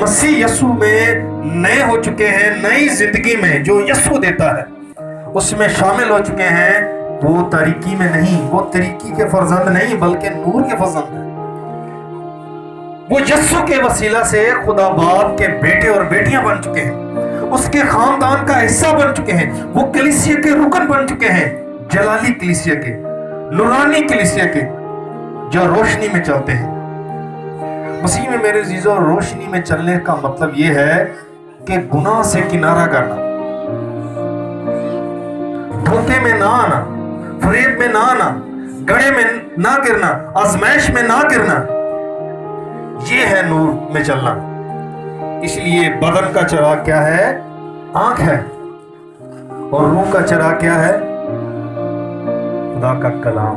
مسیح یسوع میں نئے ہو چکے ہیں، نئی زندگی میں جو یسوع دیتا ہے اس میں شامل ہو چکے ہیں، وہ تاریکی میں نہیں، وہ تاریکی کے فرزند نہیں بلکہ نور کے فرزند ہیں۔ وہ یسوع کے وسیلہ سے خدا باپ کے بیٹے اور بیٹیاں بن چکے ہیں، اس کے خاندان کا حصہ بن چکے ہیں، وہ کلیسیا کے رکن بن چکے ہیں، جلالی کلیسیا کے، نورانی کلیسیا کے، جو روشنی میں چلتے ہیں۔ مسیح میں میرے عزیزو، روشنی میں چلنے کا مطلب یہ ہے کہ گناہ سے کنارہ کرنا، دھوکے میں نہ آنا، فریب میں نہ آنا، گڑھے میں نہ گرنا، آزمائش میں نہ گرنا، یہ ہے نور میں چلنا۔ اس لیے بدن کا چراغ کیا ہے؟ آنکھ ہے، اور روح کا چراغ کیا ہے؟ خدا کا کلام۔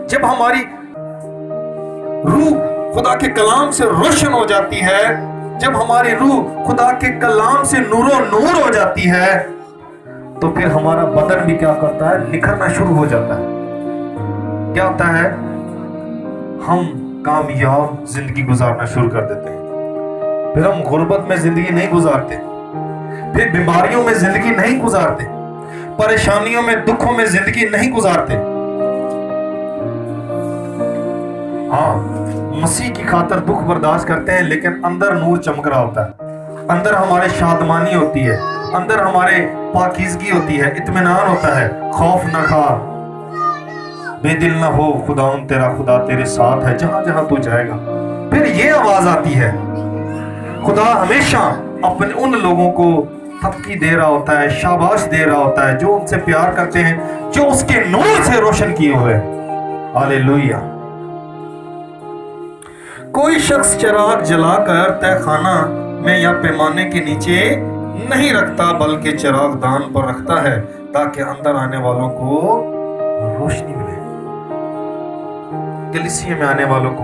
جب ہماری روح خدا کے کلام سے روشن ہو جاتی ہے، جب ہماری روح خدا کے کلام سے نور و نور ہو جاتی ہے، تو پھر ہمارا بدن بھی کیا کرتا ہے؟ نکھرنا شروع ہو جاتا ہے۔ کیا ہوتا ہے؟ ہم کامیاب زندگی گزارنا شروع کر دیتے ہیں، پھر ہم غربت میں زندگی نہیں گزارتے، پھر بیماریوں میں زندگی نہیں گزارتے، پریشانیوں میں، دکھوں میں زندگی نہیں گزارتے۔ ہاں، مسیح کی خاطر دکھ برداشت کرتے ہیں، لیکن اندر نور چمک رہا ہوتا ہے، اندر ہمارے شادمانی ہوتی ہے، اندر ہمارے پاکیزگی ہوتی ہے، اطمینان ہوتا ہے، خوف نہ کھا، بے دل نہ ہو، خداوند تیرا خدا تیرے ساتھ ہے جہاں جہاں تو جائے گا۔ پھر یہ آواز آتی ہے، خدا ہمیشہ اپنے ان لوگوں کو تھپکی دے رہا ہوتا ہے، شاباش دے رہا ہوتا ہے جو ان سے پیار کرتے ہیں، جو اس کے نور سے روشن کیے ہوئے۔ ہاللیلویہ۔ کوئی شخص چراغ جلا کر تہ خانہ میں یا پیمانے کے نیچے نہیں رکھتا بلکہ چراغ دان پر رکھتا ہے تاکہ اندر آنے والوں کو روشنی ملے، کلیسیا میں آنے والوں کو۔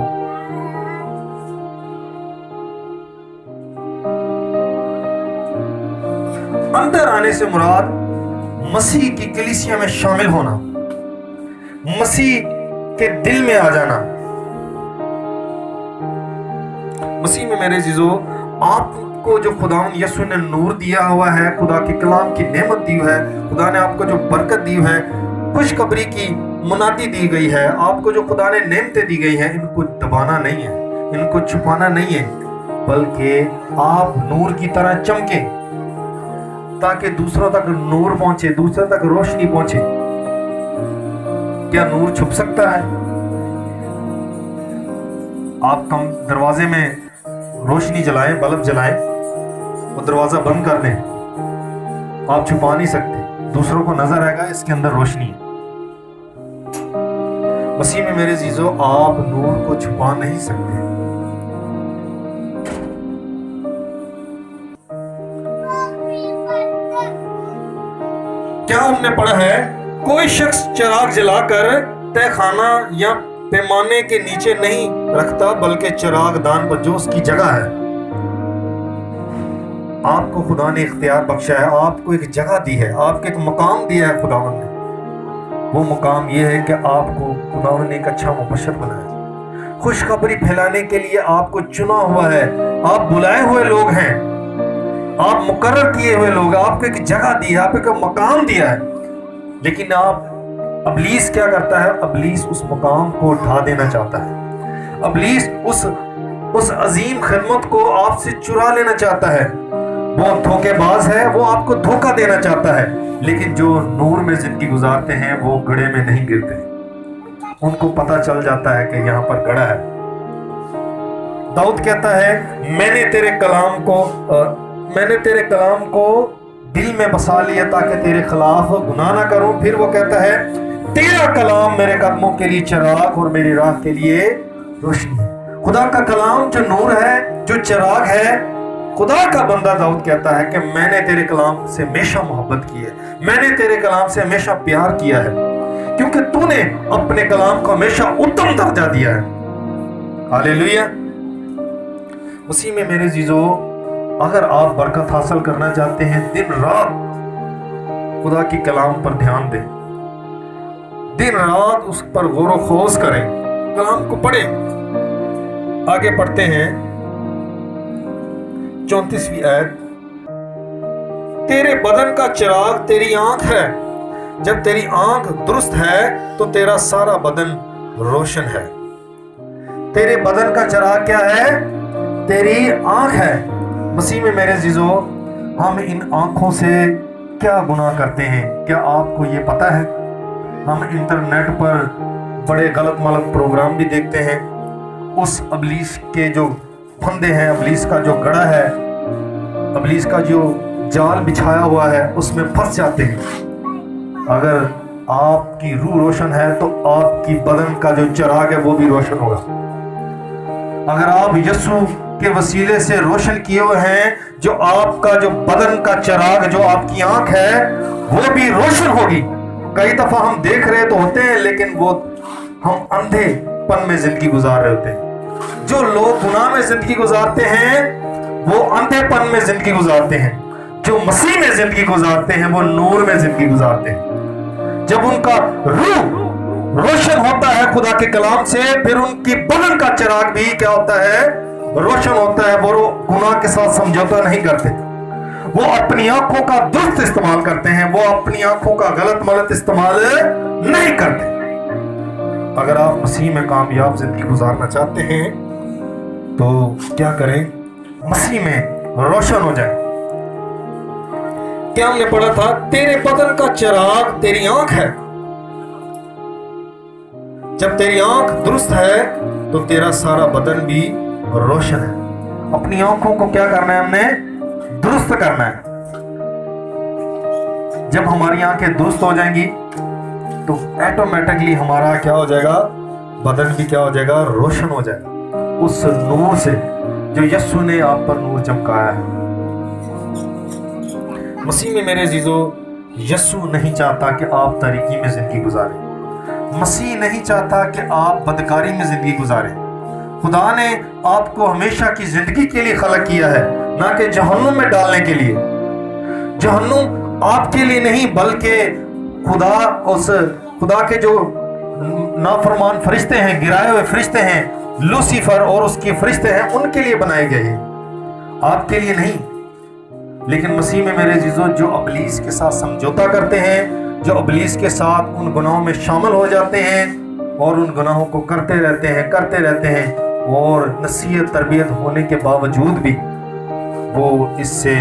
اندر آنے سے مراد مسیح کی کلیسیا میں شامل ہونا، مسیح کے دل میں آ جانا۔ مسیح میں میرے عزیزو، آپ کو جو خداوند یسوع نے نور دیا ہوا ہے، خدا کے کلام کی نعمت دی ہے، خدا نے آپ کو جو برکت دی ہے، خوشخبری کی منادی دی گئی ہے، آپ کو جو خدا نے نعمتیں دی گئی ہیں، ان کو دبانا نہیں ہے، ان کو چھپانا نہیں ہے، بلکہ آپ نور کی طرح چمکیں تاکہ دوسروں تک نور پہنچے، دوسروں تک روشنی پہنچے۔ کیا نور چھپ سکتا ہے؟ آپ کم دروازے میں روشنی جلائیں، بلب جلائیں اور دروازہ بند کر دیں، آپ چھپا نہیں سکتے، دوسروں کو نظر آئے گا اس کے اندر روشنی ہے۔ مسیح میں میرے عزیزو، آپ نور کو چھپا نہیں سکتے۔ کیا ہم نے پڑھا ہے؟ کوئی شخص چراغ جلا کر تہ خانہ یا پیمانے کے نیچے نہیں رکھتا بلکہ چراغ دان پر، جو اس کی جگہ ہے۔ آپ کو خدا نے اختیار بخشا ہے، آپ کو ایک جگہ دی ہے، آپ کو ایک مقام دیا ہے خداوند نے۔ وہ مقام یہ ہے کہ آپ کو خداوند نے ایک اچھا مبشر بنایا، خوشخبری پھیلانے کے لیے آپ کو چنا ہوا ہے، آپ بلائے ہوئے لوگ ہیں، آپ مقرر کیے ہوئے لوگ، آپ کو ایک جگہ دی ہے، آپ کو ایک مقام دیا ہے۔ لیکن ابلیس کیا کرتا ہے؟ ابلیس اس مقام کو اٹھا دینا چاہتا ہے، ابلیس اس عظیم خدمت کو آپ سے چرا لینا چاہتا ہے۔ وہ دھوکے باز ہے، وہ آپ کو دھوکہ دینا چاہتا ہے، لیکن جو نور میں زندگی گزارتے ہیں وہ گڑھے میں نہیں گرتے، ان کو پتہ چل جاتا ہے کہ یہاں پر گڑھا ہے۔ داؤد کہتا ہے، میں نے تیرے کلام کو دل میں بسا لیا تاکہ تیرے خلاف گناہ نہ کروں۔ پھر وہ کہتا ہے، تیرا کلام میرے قدموں کے لیے چراغ اور میری راہ کے لیے روشنی ہے۔ خدا کا کلام جو نور ہے، جو چراغ ہے، خدا کا بندہ داؤد کہتا ہے کہ میں نے تیرے کلام سے ہمیشہ محبت کی ہے، میں نے تیرے کلام سے ہمیشہ پیار کیا ہے، کیونکہ تو نے اپنے کلام کو ہمیشہ اتم درجہ دیا ہے۔ ہاللیلویہ۔ مسیح میں میرے عزیزو، اگر آپ برکت حاصل کرنا چاہتے ہیں، دن رات خدا کی کلام پر دھیان دیں، دن رات اس پر غور و خوض کریں، کلام کو پڑھیں، آگے پڑھتے ہیں 34ویں آیت. تیرے بدن کا چراغ تیری آنکھ ہے. جب تیری آنکھ درست ہے تو تیرا سارا بدن روشن ہے. تیرے بدن کا چراغ کیا ہے؟ تیری آنکھ ہے. مسیح میں میرے عزیزو، ہم ان آنکھوں سے کیا گناہ کرتے ہیں؟ کیا آپ کو یہ پتا ہے؟ ہم انٹرنیٹ پر بڑے غلط ملط پروگرام بھی دیکھتے ہیں. اس ابلیس کے جو پھندے ہیں، ابلیس کا جو گڑھا ہے، ابلیس کا جو جال بچھایا ہوا ہے، اس میں پھنس جاتے ہیں. اگر آپ کی روح روشن ہے تو آپ کی بدن کا جو چراغ ہے وہ بھی روشن ہوگا. اگر آپ یسوع کے وسیلے سے روشن کیے ہوئے ہیں، جو آپ کا جو بدن کا چراغ، جو آپ کی آنکھ ہے، وہ بھی روشن ہوگی. کئی دفعہ ہم دیکھ رہے تو ہوتے ہیں، لیکن وہ ہم اندھے پن میں زندگی گزار رہے ہوتے ہیں. جو لوگ گناہ میں زندگی گزارتے ہیں وہ اندھے پن میں زندگی گزارتے ہیں. جو مسیح میں زندگی گزارتے ہیں وہ نور میں زندگی گزارتے ہیں. جب ان کا روح روشن ہوتا ہے خدا کے کلام سے، پھر ان کی بدن کا چراغ بھی کیا ہوتا ہے؟ روشن ہوتا ہے. وہ گناہ کے ساتھ سمجھوتا نہیں کرتے. وہ اپنی آنکھوں کا درست استعمال کرتے ہیں. وہ اپنی آنکھوں کا غلط ملط استعمال نہیں کرتے. اگر آپ مسیح میں کامیاب زندگی گزارنا چاہتے ہیں تو کیا کریں؟ مسیح میں روشن ہو جائیں. کیا ہم نے پڑھا تھا؟ تیرے بدن کا چراغ تیری آنکھ ہے. جب تیری آنکھ درست ہے تو تیرا سارا بدن بھی روشن ہے. اپنی آنکھوں کو کیا کرنا ہے؟ ہم نے درست کرنا ہے. جب ہماری آنکھیں درست ہو جائیں گی تو ایٹومیٹکلی ہمارا کیا ہو جائے گا؟ بدن بھی کیا ہو جائے گا؟ روشن ہو جائے گا اس نور سے جو یسوع نے آپ پر نور چمکایا ہے. مسیح میں میرے عزیزو، یسوع نہیں چاہتا کہ آپ تاریکی میں زندگی گزاریں. مسیح نہیں چاہتا کہ آپ بدکاری میں زندگی گزاریں. خدا نے آپ کو ہمیشہ کی زندگی کے لیے خلق کیا ہے، نہ کہ جہنم میں ڈالنے کے لیے. جہنم آپ کے لیے نہیں، بلکہ خدا کے جو نافرمان فرشتے ہیں، گرائے ہوئے فرشتے ہیں، لوسیفر اور اس کے فرشتے ہیں، ان کے لیے بنائے گئے ہیں، آپ کے لیے نہیں. لیکن مسیح میں میرے عزیزو، جو ابلیس کے ساتھ سمجھوتا کرتے ہیں، جو ابلیس کے ساتھ ان گناہوں میں شامل ہو جاتے ہیں اور ان گناہوں کو کرتے رہتے ہیں اور نصیحت تربیت ہونے کے باوجود بھی وہ اس سے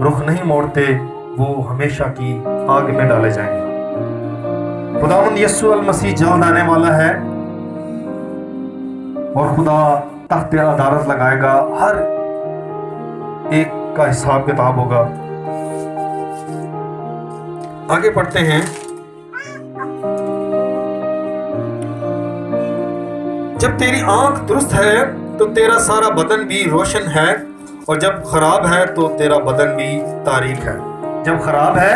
رخ نہیں موڑتے، وہ ہمیشہ کی آگ میں ڈالے جائیں گے. خداوند یسوع المسیح جلد آنے والا ہے اور خدا تخت عدالت لگائے گا. ہر ایک کا حساب کتاب ہوگا. آگے پڑھتے ہیں. جب تیری آنکھ درست ہے تو تیرا سارا بدن بھی روشن ہے، اور جب خراب ہے تو تیرا بدن بھی تاریک ہے. جب خراب ہے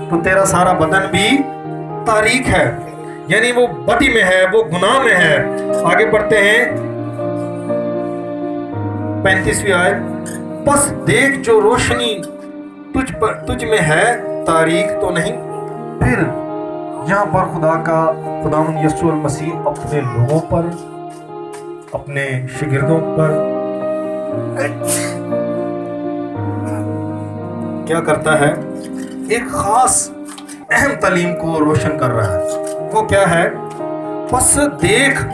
تو تیرا سارا بدن بھی تاریک ہے، یعنی وہ بدی میں ہے، وہ گناہ میں ہے. آگے پڑھتے ہیں 35ویں آیت. پس دیکھ جو روشنی تجھ میں ہے تاریک تو نہیں. پھر یہاں پر خداوند یسوع المسیح اپنے لوگوں پر، اپنے شاگردوں پر کیا کرتا ہے؟ ایک خاص اہم تعلیم کو روشن کر رہا ہے. وہ کیا ہے؟ پس دیکھ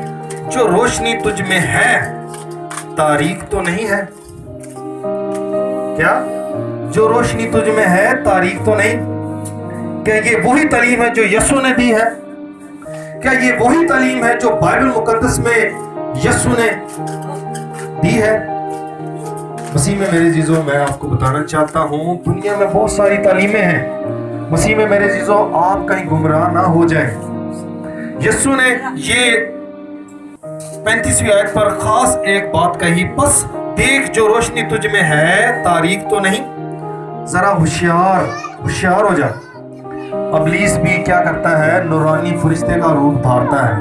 جو روشنی تجھ میں ہے تاریک تو نہیں ہے. کیا؟ جو روشنی تجھ میں ہے تاریک تو نہیں. کیا یہ وہی تعلیم ہے جو یسوع نے دی ہے؟ کیا یہ وہی تعلیم ہے جو بائبل مقدس میں یسوع نے دی ہے؟ مسیح میں میرے عزیزو، میں آپ کو بتانا چاہتا ہوں، دنیا میں بہت ساری تعلیمیں ہیں. مسیح میں میرے عزیزو، آپ کہیں گمراہ نہ ہو جائیں. یسوع نے یہ 35ویں آیت پر خاص ایک بات کہی، پس دیکھ جو روشنی تجھ میں ہے تاریک تو نہیں. ذرا ہوشیار ہو جا. ابلیس بھی کیا کرتا ہے؟ نورانی فرشتے کا روپ دھارتا ہے.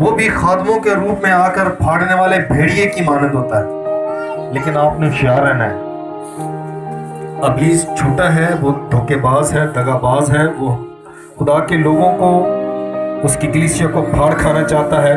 وہ بھی خادموں کے روپ میں آ کر پھاڑنے والے بھیڑیے کی مانند ہوتا ہے. لیکن آپ نے ہوشیار رہنا ہے. ابلیس چھوٹا ہے، وہ دھوکے باز ہے، دغا باز ہے. وہ خدا کے لوگوں کو، اس کی کلیسیا کو پھاڑ کھانا چاہتا ہے.